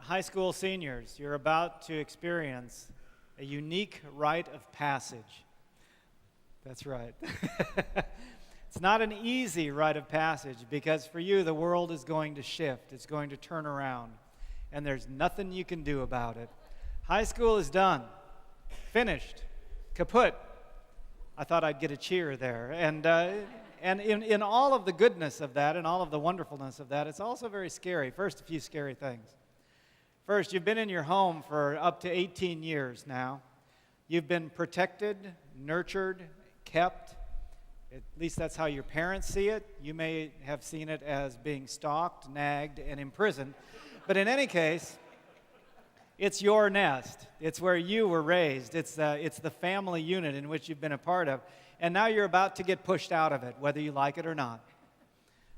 high school seniors, you're about to experience a unique rite of passage. That's right. It's not an easy rite of passage because for you, the world is going to shift. It's going to turn around, and there's nothing you can do about it. High school is done, finished, kaput. I thought I'd get a cheer there. And in all of the goodness of that and all of the wonderfulness of that, it's also very scary. First, a few scary things. First, you've been in your home for up to 18 years now. You've been protected, nurtured, kept. At least that's how your parents see it. You may have seen it as being stalked, nagged, and imprisoned. But in any case, it's your nest. It's where you were raised. It's the family unit in which you've been a part of. And now you're about to get pushed out of it, whether you like it or not.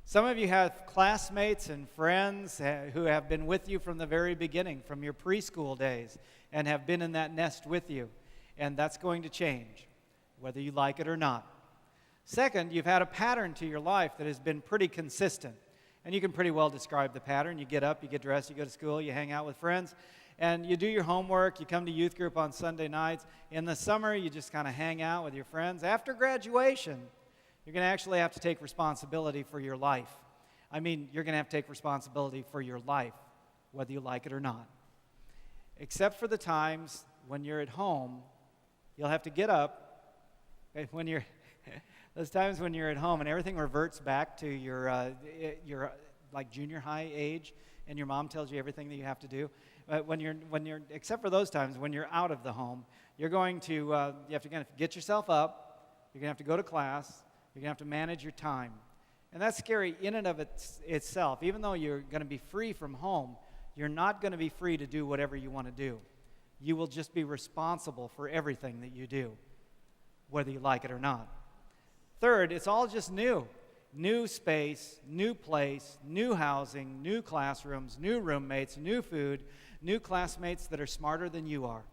Some of you have classmates and friends who have been with you from the very beginning, from your preschool days, and have been in that nest with you. And that's going to change, whether you like it or not. Second, you've had a pattern to your life that has been pretty consistent. And you can pretty well describe the pattern. You get up, you get dressed, you go to school, you hang out with friends, and you do your homework, you come to youth group on Sunday nights. In the summer, you just kind of hang out with your friends. After graduation, you're going to actually have to take responsibility for your life. I mean, you're going to have to take responsibility for your life, whether you like it or not. Except for the times when you're at home, you'll have to get up. Those times when you're at home and everything reverts back to your like junior high age, and your mom tells you everything that you have to do. Except for those times when you're out of the home, you're going to you have to kind of get yourself up. You're going to have to go to class. You're going to have to manage your time, and that's scary in and of itself. Even though you're going to be free from home, you're not going to be free to do whatever you want to do. You will just be responsible for everything that you do, whether you like it or not. Third, it's all just new. New space, new place, new housing, new classrooms, new roommates, new food, new classmates that are smarter than you are.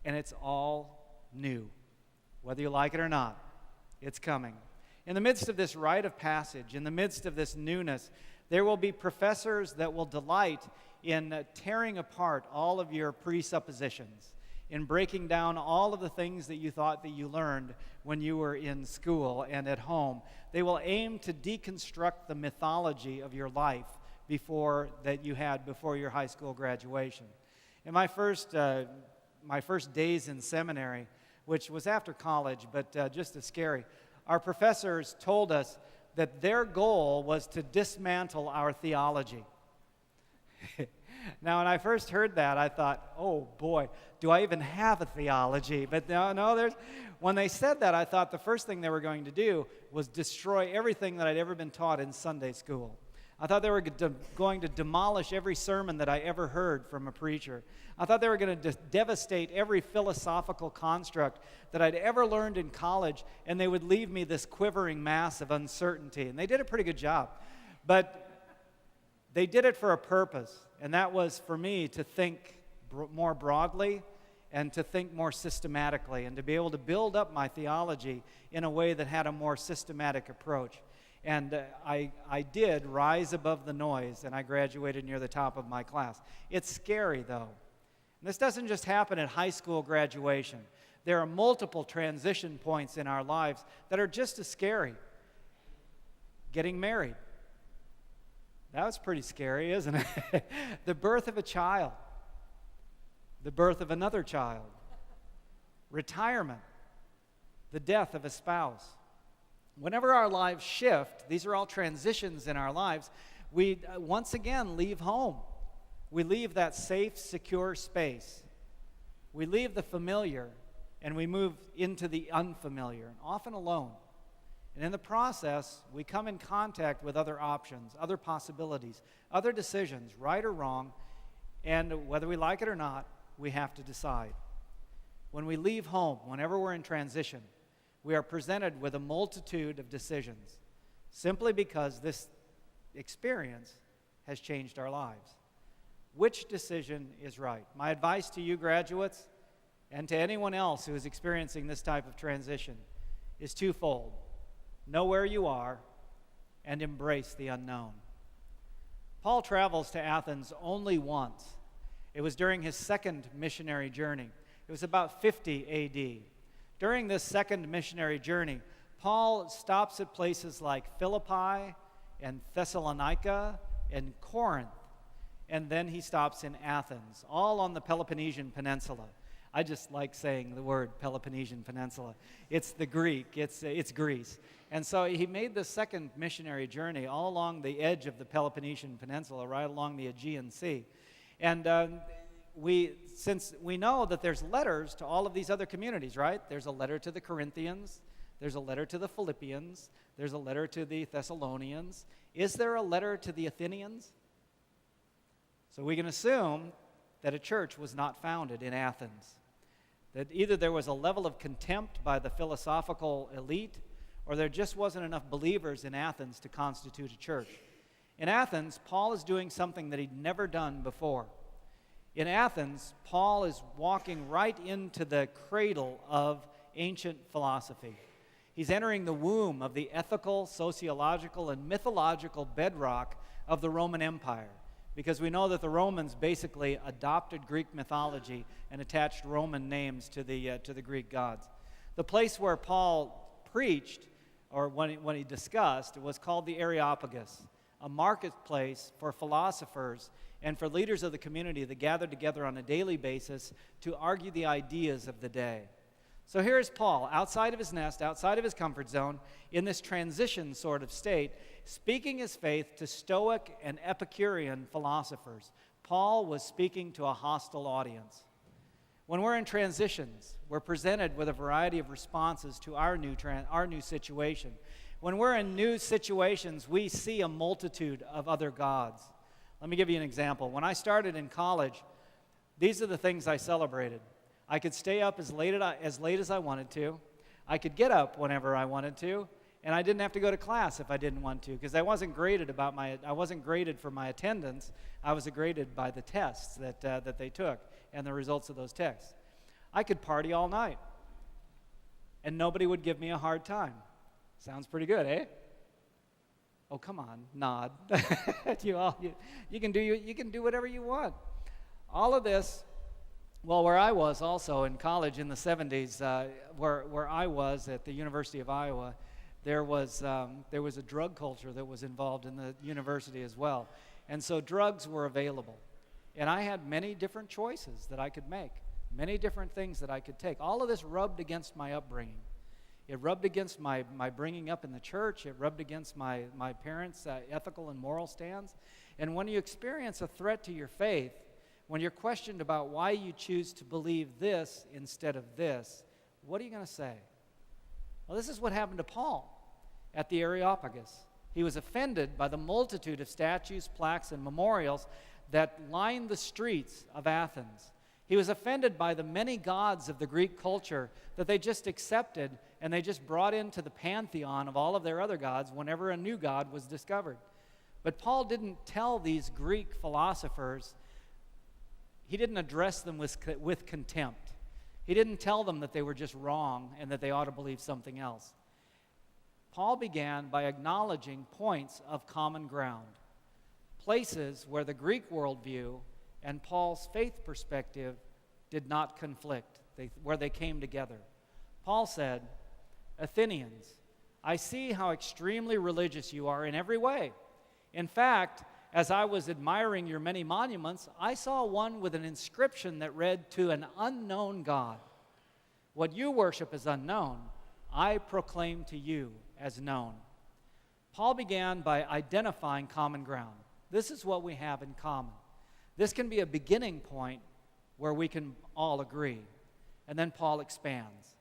And it's all new. Whether you like it or not, it's coming. In the midst of this rite of passage, in the midst of this newness, there will be professors that will delight in tearing apart all of your presuppositions, in breaking down all of the things that you thought that you learned when you were in school and at home. They will aim to deconstruct the mythology of your life before your high school graduation. In my first days in seminary, which was after college, but just as scary, our professors told us that their goal was to dismantle our theology. Now, when I first heard that, I thought, oh boy, do I even have a theology? But no, when they said that, I thought the first thing they were going to do was destroy everything that I'd ever been taught in Sunday school. I thought they were going to demolish every sermon that I ever heard from a preacher. I thought they were going to devastate every philosophical construct that I'd ever learned in college, and they would leave me this quivering mass of uncertainty. And they did a pretty good job. But they did it for a purpose, and that was for me to think more broadly and to think more systematically and to be able to build up my theology in a way that had a more systematic approach. And I did rise above the noise, and I graduated near the top of my class. It's scary, though. And this doesn't just happen at high school graduation. There are multiple transition points in our lives that are just as scary. Getting married. That was pretty scary, isn't it? The birth of a child. The birth of another child. Retirement. The death of a spouse. Whenever our lives shift, these are all transitions in our lives, we once again leave home. We leave that safe, secure space. We leave the familiar and we move into the unfamiliar, often alone. And in the process, we come in contact with other options, other possibilities, other decisions, right or wrong, and whether we like it or not, we have to decide. When we leave home, whenever we're in transition, we are presented with a multitude of decisions simply because this experience has changed our lives. Which decision is right? My advice to you graduates and to anyone else who is experiencing this type of transition is twofold. Know where you are and embrace the unknown. Paul travels to Athens only once. It was during his second missionary journey. It was about 50 A.D. During this second missionary journey, Paul stops at places like Philippi and Thessalonica and Corinth, and then he stops in Athens, all on the Peloponnesian Peninsula. I just like saying the word Peloponnesian Peninsula. It's the Greek, it's Greece. And so he made the second missionary journey all along the edge of the Peloponnesian Peninsula, right along the Aegean Sea. And since we know that there's letters to all of these other communities, right? There's a letter to the Corinthians, there's a letter to the Philippians, there's a letter to the Thessalonians. Is there a letter to the Athenians? So we can assume that a church was not founded in Athens, that either there was a level of contempt by the philosophical elite, or there just wasn't enough believers in Athens to constitute a church. In Athens, Paul is doing something that he'd never done before. In Athens, Paul is walking right into the cradle of ancient philosophy. He's entering the womb of the ethical, sociological, and mythological bedrock of the Roman Empire, because we know that the Romans basically adopted Greek mythology and attached Roman names to the Greek gods. The place where Paul preached, or when he discussed, was called the Areopagus, a marketplace for philosophers and for leaders of the community that gathered together on a daily basis to argue the ideas of the day. So here is Paul, outside of his nest, outside of his comfort zone, in this transition sort of state, speaking his faith to Stoic and Epicurean philosophers. Paul was speaking to a hostile audience. When we're in transitions, we're presented with a variety of responses to our new situation. When we're in new situations, we see a multitude of other gods. Let me give you an example. When I started in college, these are the things I celebrated. I could stay up as late as I wanted to. I could get up whenever I wanted to, and I didn't have to go to class if I didn't want to, because I wasn't graded for my attendance. I was graded by the tests that they took and the results of those tests. I could party all night, and nobody would give me a hard time. Sounds pretty good, eh? Oh, come on, nod. You can do whatever you want. All of this. Well, where I was also in college in the 70s, where I was at the University of Iowa, there was a drug culture that was involved in the university as well. And so drugs were available. And I had many different choices that I could make, many different things that I could take. All of this rubbed against my upbringing. It rubbed against my bringing up in the church. It rubbed against my parents' ethical and moral stands. And when you experience a threat to your faith, when you're questioned about why you choose to believe this instead of this, what are you going to say? Well, this is what happened to Paul at the Areopagus. He was offended by the multitude of statues, plaques, and memorials that lined the streets of Athens. He was offended by the many gods of the Greek culture that they just accepted and they just brought into the pantheon of all of their other gods whenever a new god was discovered. But Paul didn't tell these Greek philosophers, he didn't address them with contempt. He didn't tell them that they were just wrong and that they ought to believe something else. Paul began by acknowledging points of common ground, places where the Greek worldview and Paul's faith perspective did not conflict, where they came together. Paul said, Athenians, I see how extremely religious you are in every way. In fact, as I was admiring your many monuments, I saw one with an inscription that read, to an unknown God. What you worship is unknown. I proclaim to you as known. Paul began by identifying common ground. This is what we have in common. This can be a beginning point where we can all agree. And then Paul expands.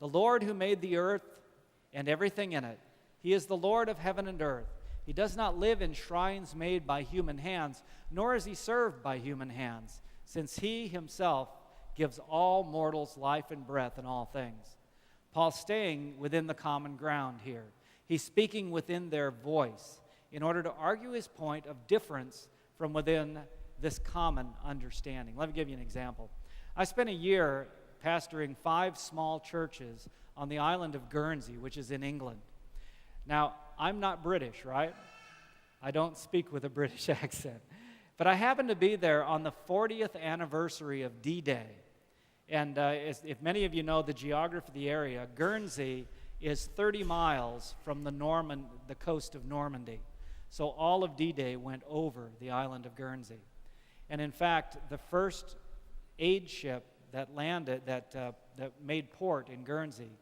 The Lord who made the earth and everything in it, he is the Lord of heaven and earth. He does not live in shrines made by human hands, nor is he served by human hands, since he himself gives all mortals life and breath in all things. Paul's staying within the common ground here. He's speaking within their voice in order to argue his point of difference from within this common understanding. Let me give you an example. I spent a year pastoring 5 small churches on the island of Guernsey, which is in England. Now, I'm not British, right? I don't speak with a British accent. But I happened to be there on the 40th anniversary of D-Day. And if many of you know the geography of the area, Guernsey is 30 miles from the coast of Normandy. So all of D-Day went over the island of Guernsey. And in fact, the first aid ship that landed, that made port in Guernsey,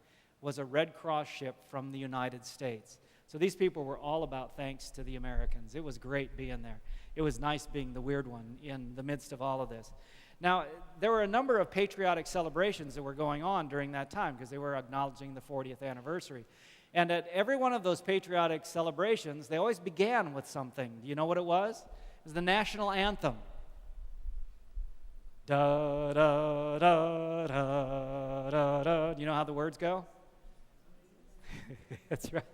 was a Red Cross ship from the United States. So these people were all about thanks to the Americans. It was great being there. It was nice being the weird one in the midst of all of this. Now, there were a number of patriotic celebrations that were going on during that time because they were acknowledging the 40th anniversary. And at every one of those patriotic celebrations, they always began with something. Do you know what it was? It was the national anthem. Da, da, da, da, da, da. Do you know how the words go? That's right.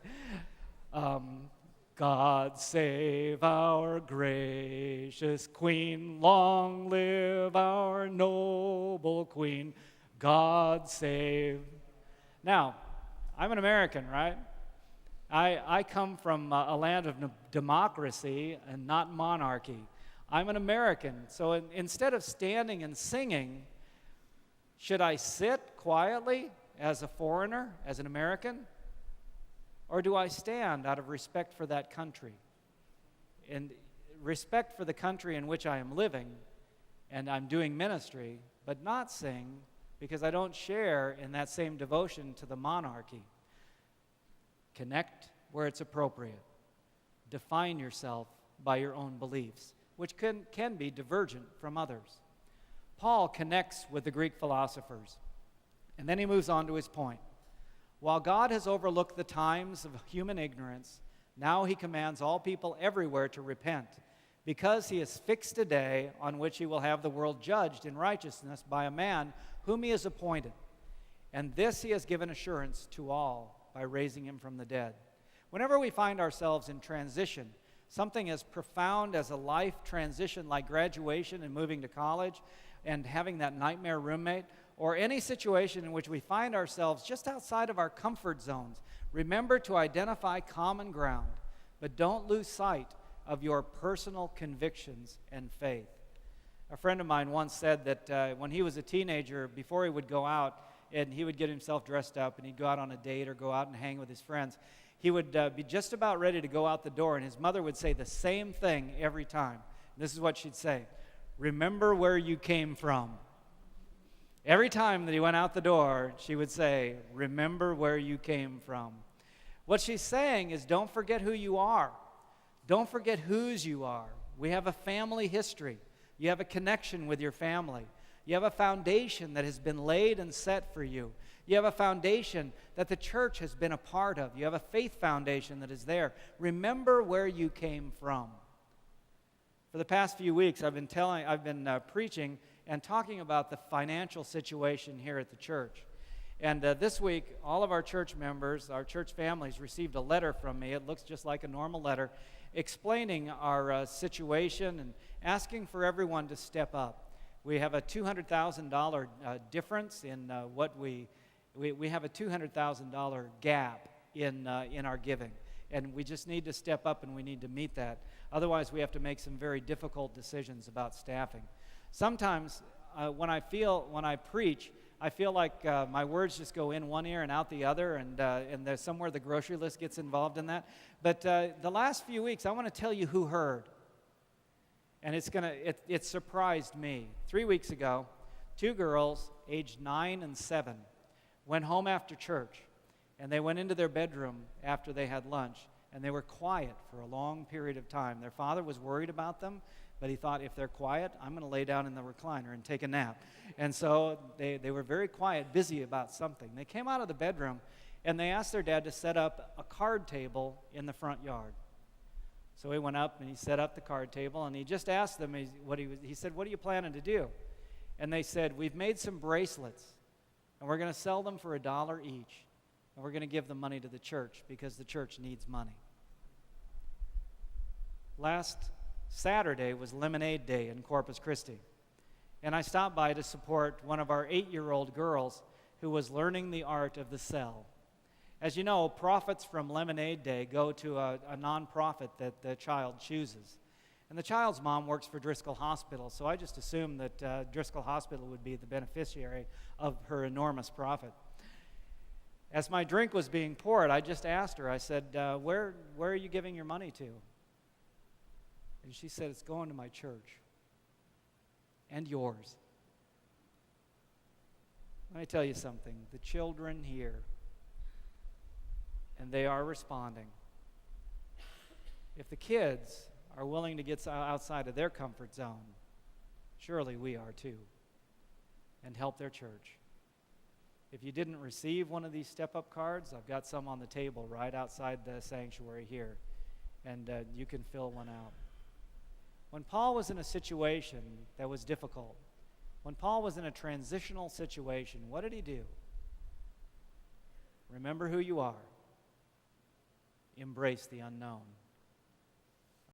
God save our gracious Queen, long live our noble Queen, God save. Now, I'm an American, right? I come from a land of democracy and not monarchy. I'm an American, so instead of standing and singing, should I sit quietly as a foreigner, as an American? Or do I stand out of respect for that country? And respect for the country in which I am living, and I'm doing ministry, but not sing because I don't share in that same devotion to the monarchy. Connect where it's appropriate. Define yourself by your own beliefs, which can be divergent from others. Paul connects with the Greek philosophers, and then he moves on to his point. While God has overlooked the times of human ignorance, now he commands all people everywhere to repent, because he has fixed a day on which he will have the world judged in righteousness by a man whom he has appointed. And this he has given assurance to all by raising him from the dead. Whenever we find ourselves in transition, something as profound as a life transition like graduation and moving to college and having that nightmare roommate, or any situation in which we find ourselves just outside of our comfort zones, remember to identify common ground, but don't lose sight of your personal convictions and faith. A friend of mine once said that when he was a teenager, before he would go out and he would get himself dressed up and he'd go out on a date or go out and hang with his friends, he would be just about ready to go out the door, and his mother would say the same thing every time. This is what she'd say: "Remember where you came from." Every time that he went out the door, she would say, "Remember where you came from." What she's saying is, don't forget who you are. Don't forget whose you are. We have a family history. You have a connection with your family. You have a foundation that has been laid and set for you. You have a foundation that the church has been a part of. You have a faith foundation that is there. Remember where you came from. For the past few weeks, I've been preaching and talking about the financial situation here at the church. And this week, all of our church members, our church families, received a letter from me. It looks just like a normal letter, explaining our situation and asking for everyone to step up. We have a $200,000 difference in what we have a $200,000 gap in our giving. And we just need to step up and we need to meet that. Otherwise, we have to make some very difficult decisions about staffing. Sometimes when I preach, I feel like my words just go in one ear and out the other, and there's somewhere the grocery list gets involved in that. But the last few weeks, I want to tell you who heard. And it surprised me. 3 weeks ago, 2 girls aged 9 and 7 went home after church, and they went into their bedroom after they had lunch, and they were quiet for a long period of time. Their father was worried about them, but he thought, if they're quiet, I'm going to lay down in the recliner and take a nap. And so they were very quiet, busy about something. They came out of the bedroom, and they asked their dad to set up a card table in the front yard. So he went up, and he set up the card table, and he just asked them, he said, "What are you planning to do?" And they said, "We've made some bracelets, and we're going to sell them for $1 each, and we're going to give the money to the church because the church needs money." Last Saturday was Lemonade Day in Corpus Christi, and I stopped by to support one of our 8-year-old girls who was learning the art of the cell. As you know, profits from Lemonade Day go to a nonprofit that the child chooses. And the child's mom works for Driscoll Hospital, so I just assumed that Driscoll Hospital would be the beneficiary of her enormous profit. As my drink was being poured, I just asked her, I said, where are you giving your money to? And she said, it's going to my church and yours. Let me tell you something. The children here, and they are responding. If the kids are willing to get outside of their comfort zone, surely we are too, and help their church. If you didn't receive one of these step-up cards, I've got some on the table right outside the sanctuary here, and you can fill one out. When Paul was in a situation that was difficult, when Paul was in a transitional situation, what did he do? Remember who you are. Embrace the unknown.